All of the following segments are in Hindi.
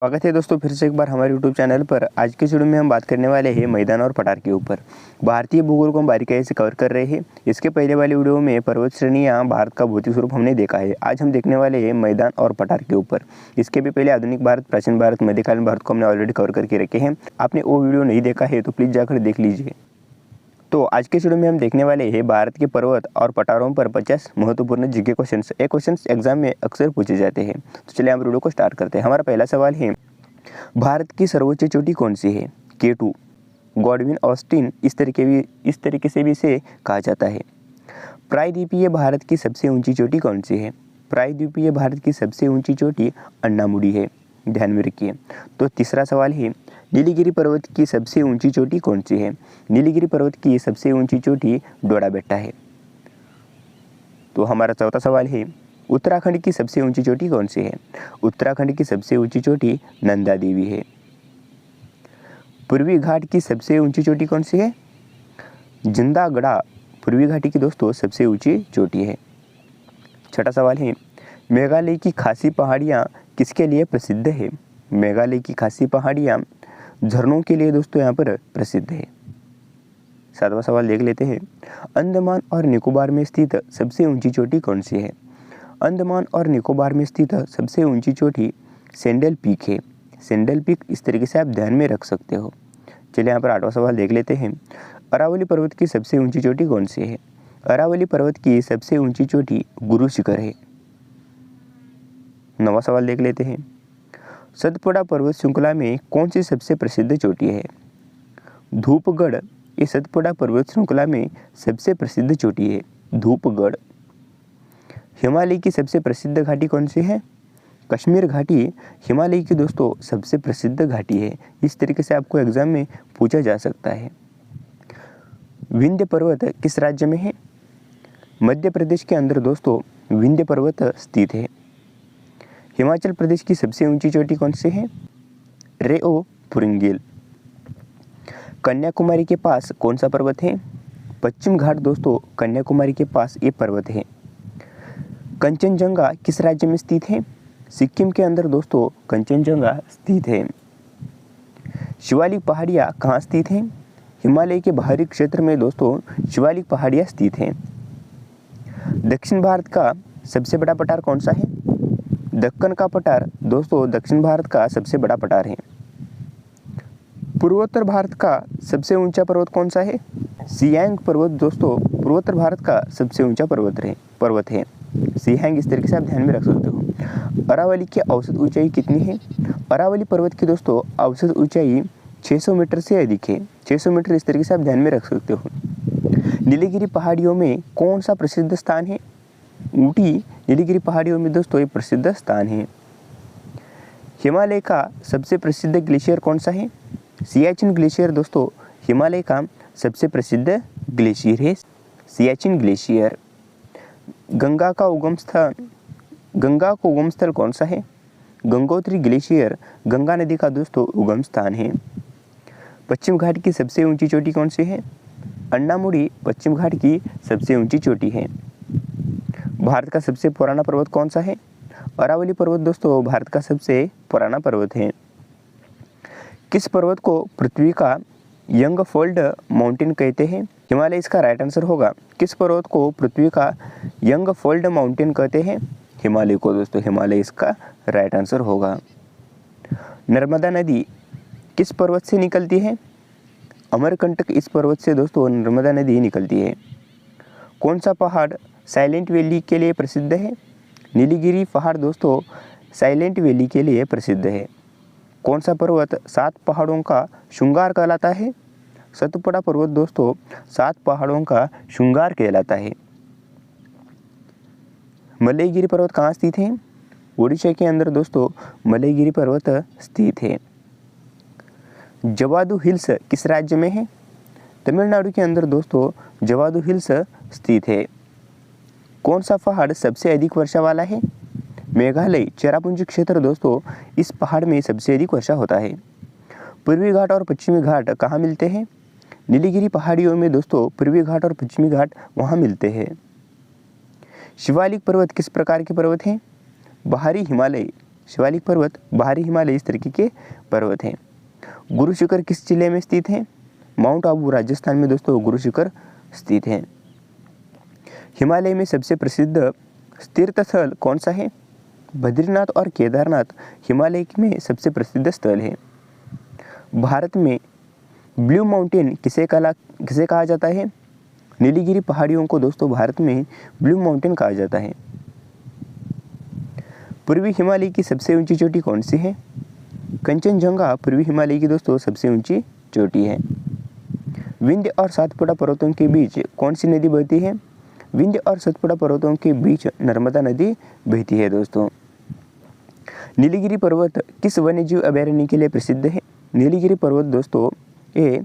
स्वागत है दोस्तों फिर से एक बार हमारे YouTube चैनल पर। आज के वीडियो में हम बात करने वाले हैं मैदान और पठार के ऊपर। भारतीय भूगोल को हम बारीकाई से कवर कर रहे हैं। इसके पहले वाले वीडियो में पर्वत श्रेणियाँ भारत का भौतिक स्वरूप हमने देखा है। आज हम देखने वाले हैं मैदान और पठार के ऊपर। इसके भी पहले आधुनिक भारत, प्राचीन भारत, मध्यकालीन भारत को हमने ऑलरेडी कवर करके रखे हैं। आपने वो वीडियो नहीं देखा है तो प्लीज़ जाकर देख लीजिए। तो आज के वीडियो में हम देखने वाले हैं भारत के पर्वत और पठारों पर 50 महत्वपूर्ण जीके क्वेश्चंस। ये क्वेश्चंस एग्जाम में अक्सर पूछे जाते हैं। तो चलिए हम वीडियो को स्टार्ट करते हैं। हमारा पहला सवाल है, भारत की सर्वोच्च चोटी कौन सी है? K2, गॉडविन ऑस्टिन इस तरीके से भी इसे कहा जाता है। प्रायद्वीपीय भारत की सबसे ऊंची चोटी कौन सी है? प्रायद्वीपीय भारत की सबसे ऊंची चोटी अन्नामुडी है, ध्यान में रखिए। तो तीसरा सवाल है, नीलगिरी पर्वत की सबसे ऊंची चोटी कौन सी है? नीलगिरी पर्वत की सबसे ऊंची चोटी डोडा बेट्टा है। तो हमारा चौथा सवाल है, उत्तराखंड की सबसे ऊंची चोटी कौन सी है? उत्तराखंड की सबसे ऊंची चोटी नंदा देवी है। पूर्वी घाट की सबसे ऊंची चोटी कौन सी है? जिंदागढ़ा पूर्वी घाटी की दोस्तों सबसे ऊंची चोटी है। छठा सवाल है, मेघालय की खासी पहाड़ियाँ किसके लिए प्रसिद्ध है? मेघालय की खासी पहाड़ियाँ झरनों के लिए दोस्तों यहाँ पर प्रसिद्ध है। सातवां सवाल देख लेते हैं, अंडमान और निकोबार में स्थित सबसे ऊंची चोटी कौन सी है? अंडमान और निकोबार में स्थित सबसे ऊंची चोटी सेंडल पीक है। सेंडल पीक इस तरीके से आप ध्यान में रख सकते हो। चलिए यहाँ पर आठवां सवाल देख लेते हैं, अरावली पर्वत की सबसे ऊंची चोटी कौन सी है? अरावली पर्वत की सबसे ऊंची चोटी गुरु शिखर है। नवां सवाल देख लेते हैं, सतपुड़ा पर्वत श्रृंखला में कौन सी सबसे प्रसिद्ध चोटी है? धूपगढ़ ये सतपुड़ा पर्वत श्रृंखला में सबसे प्रसिद्ध चोटी है, धूपगढ़। हिमालय की सबसे प्रसिद्ध घाटी कौन सी है? कश्मीर घाटी हिमालय की दोस्तों सबसे प्रसिद्ध घाटी है। इस तरीके से आपको एग्जाम में पूछा जा सकता है। विंध्य पर्वत किस राज्य में है? मध्य प्रदेश के अंदर दोस्तों विंध्य पर्वत स्थित है। हिमाचल प्रदेश की सबसे ऊंची चोटी कौन सी है? रेओ पुरिंगेल। कन्याकुमारी के पास कौन सा पर्वत है? पश्चिम घाट दोस्तों कन्याकुमारी के पास ये पर्वत है। कंचनजंगा किस राज्य में स्थित है? सिक्किम के अंदर दोस्तों कंचनजंगा स्थित है। शिवालिक पहाड़ियाँ कहाँ स्थित हैं? हिमालय के बाहरी क्षेत्र में दोस्तों शिवालिक पहाड़ियाँ स्थित हैं। दक्षिण भारत का सबसे बड़ा पठार कौन सा है? दक्कन का पठार दोस्तों दक्षिण भारत का सबसे बड़ा पठार है। पूर्वोत्तर भारत का सबसे ऊंचा पर्वत कौन सा है? सियांग पर्वत दोस्तों पूर्वोत्तर भारत का सबसे ऊंचा पर्वत है। सियांग इस तरीके से आप ध्यान में रख सकते हो। अरावली की औसत ऊंचाई कितनी है? अरावली पर्वत की दोस्तों औसत ऊंचाई 600 मीटर से अधिक है। 600 मीटर इस तरीके से आप ध्यान में रख सकते हो। नीलगिरी पहाड़ियों में कौन सा प्रसिद्ध स्थान है? ऊटी नीलगिरी पहाड़ियों में दोस्तों ये प्रसिद्ध स्थान है। हिमालय का सबसे प्रसिद्ध ग्लेशियर कौन सा है? सियाचिन ग्लेशियर दोस्तों हिमालय का सबसे प्रसिद्ध ग्लेशियर है, सियाचिन ग्लेशियर। गंगा का उगम स्थल कौन सा है? गंगोत्री ग्लेशियर गंगा नदी का दोस्तों उगम स्थान है। पश्चिम घाट की सबसे ऊंची चोटी कौन सी है? अन्नामुडी पश्चिम घाट की सबसे ऊंची चोटी है। भारत का सबसे पुराना पर्वत कौन सा है? अरावली पर्वत दोस्तों भारत का सबसे पुराना पर्वत है। किस पर्वत को पृथ्वी का यंग फोल्ड माउंटेन कहते हैं? हिमालय इसका राइट आंसर होगा। किस पर्वत को पृथ्वी का यंग फोल्ड माउंटेन कहते हैं? हिमालय को दोस्तों, हिमालय इसका राइट आंसर होगा। नर्मदा नदी किस पर्वत से निकलती है? अमरकंटक इस पर्वत से दोस्तों नर्मदा नदी निकलती है। कौन सा पहाड़ साइलेंट वैली के लिए प्रसिद्ध है? नीलगिरी पहाड़ दोस्तों साइलेंट वैली के लिए प्रसिद्ध है। कौन सा पर्वत 7 पहाड़ों का श्रृंगार कहलाता है? सतपुड़ा पर्वत दोस्तों 7 पहाड़ों का श्रृंगार कहलाता है। मलयगिरी पर्वत कहाँ स्थित है? ओडिशा के अंदर दोस्तों मलयगिरी पर्वत स्थित है। जवादु हिल्स किस राज्य में है? तमिलनाडु के अंदर दोस्तों जवादु हिल्स स्थित है। कौन सा पहाड़ सबसे अधिक वर्षा वाला है? मेघालय चेरापूंजी क्षेत्र दोस्तों इस पहाड़ में सबसे अधिक वर्षा होता है। पूर्वी घाट और पश्चिमी घाट कहाँ मिलते हैं? नीलगिरी पहाड़ियों में दोस्तों पूर्वी घाट और पश्चिमी घाट वहाँ मिलते हैं। शिवालिक पर्वत किस प्रकार के पर्वत हैं? बाहरी हिमालय शिवालिक पर्वत बाहरी हिमालय इस तरीके के पर्वत हैं। गुरु शिखर किस जिले में स्थित है? माउंट आबू राजस्थान में दोस्तों गुरु शिखर स्थित है। हिमालय में सबसे प्रसिद्ध तीर्थ स्थल कौन सा है? बद्रीनाथ और केदारनाथ हिमालय में सबसे प्रसिद्ध स्थल है। भारत में ब्लू माउंटेन किसे कहा जाता है? नीलगिरी पहाड़ियों को दोस्तों भारत में ब्लू माउंटेन कहा जाता है। पूर्वी हिमालय की सबसे ऊंची चोटी कौन सी है? कंचनजंगा पूर्वी हिमालय की दोस्तों सबसे ऊंची चोटी है। विंध्य और सातपुड़ा पर्वतों के बीच कौन सी नदी बहती है? विंध्य और सातपुड़ा पर्वतों के बीच नर्मदा नदी बहती है दोस्तों। नीलगिरी पर्वत किस वन्यजीव अभयारण्य के लिए प्रसिद्ध है? नीलगिरी पर्वत दोस्तों ये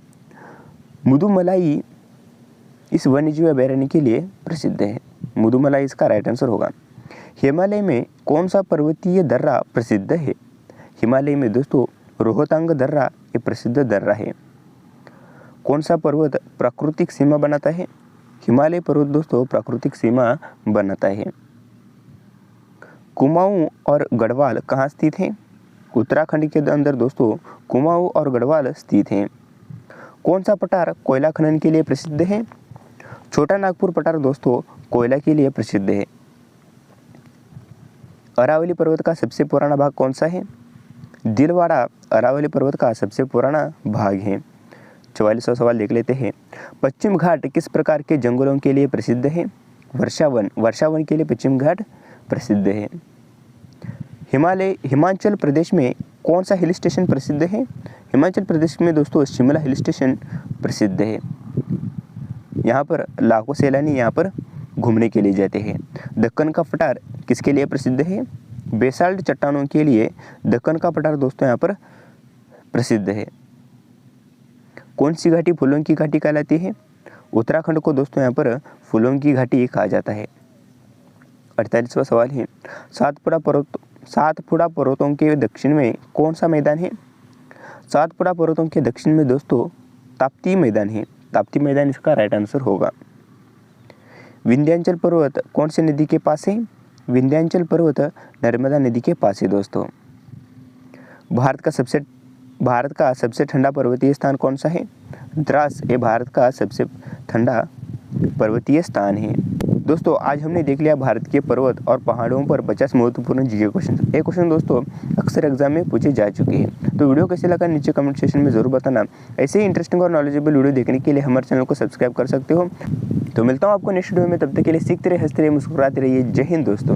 मुदुमलाई इस वन्यजीव अभयारण्य के लिए प्रसिद्ध है। मुदुमलाई इसका राइट आंसर होगा। हिमालय में कौन सा पर्वतीय दर्रा प्रसिद्ध है? हिमालय में दोस्तों रोहतांग दर्रा ये प्रसिद्ध दर्रा है। कौन सा पर्वत प्राकृतिक सीमा बनाता है? हिमालय पर्वत दोस्तों प्राकृतिक सीमा बनाता है। कुमाऊं और गढ़वाल कहाँ स्थित हैं? उत्तराखंड के अंदर दोस्तों कुमाऊं और गढ़वाल स्थित हैं। कौन सा पठार कोयला खनन के लिए प्रसिद्ध है? छोटा नागपुर पठार दोस्तों कोयला के लिए प्रसिद्ध है। अरावली पर्वत का सबसे पुराना भाग कौन सा है? दिलवाड़ा अरावली पर्वत का सबसे पुराना भाग है। 44वां सवाल देख लेते हैं। पश्चिम घाट किस प्रकार के जंगलों के लिए प्रसिद्ध है? वर्षावन के लिए पश्चिम घाट प्रसिद्ध है। हिमाचल प्रदेश में कौन सा हिल स्टेशन प्रसिद्ध है? हिमाचल प्रदेश में दोस्तों शिमला हिल स्टेशन प्रसिद्ध है। यहाँ पर लाखों सैलानी यहाँ पर घूमने के लिए जाते हैं। दक्कन का पठार किसके लिए प्रसिद्ध है? बेसाल्ट चट्टानों के लिए दक्कन का पठार दोस्तों यहाँ पर प्रसिद्ध है। कौन सी घाटी फूलों की घाटी कहलाती है? उत्तराखंड को दोस्तों यहाँ पर फूलों की घाटी कहा जाता है। 48वां सवाल है। सातपुड़ा पर्वतों के दक्षिण में कौन सा मैदान है? सातपुड़ा पर्वतों के दक्षिण में दोस्तों ताप्ती मैदान है। ताप्ती मैदान इसका राइट आंसर होगा। विंध्याचल पर्वत कौन सी नदी के पास है? विंध्याचल पर्वत नर्मदा नदी के पास है दोस्तों। भारत का सबसे ठंडा पर्वतीय स्थान कौन सा है? द्रास ये भारत का सबसे ठंडा पर्वतीय स्थान है। दोस्तों आज हमने देख लिया भारत के पर्वत और पहाड़ों पर 50 महत्वपूर्ण जीके क्वेश्चन। ये क्वेश्चन दोस्तों अक्सर एग्जाम में पूछे जा चुके हैं। तो वीडियो कैसे लगा नीचे कमेंट सेक्शन में जरूर बताना। ऐसे ही इंटरेस्टिंग और नॉलेजेबल वीडियो देखने के लिए हमारे चैनल को सब्सक्राइब कर सकते हो। तो मिलता हूँ आपको नेक्स्ट वीडियो में, तब तक के लिए सीखते रहिए, हंसते रहिए, मुस्कुराते रहिए। जय हिंद दोस्तों।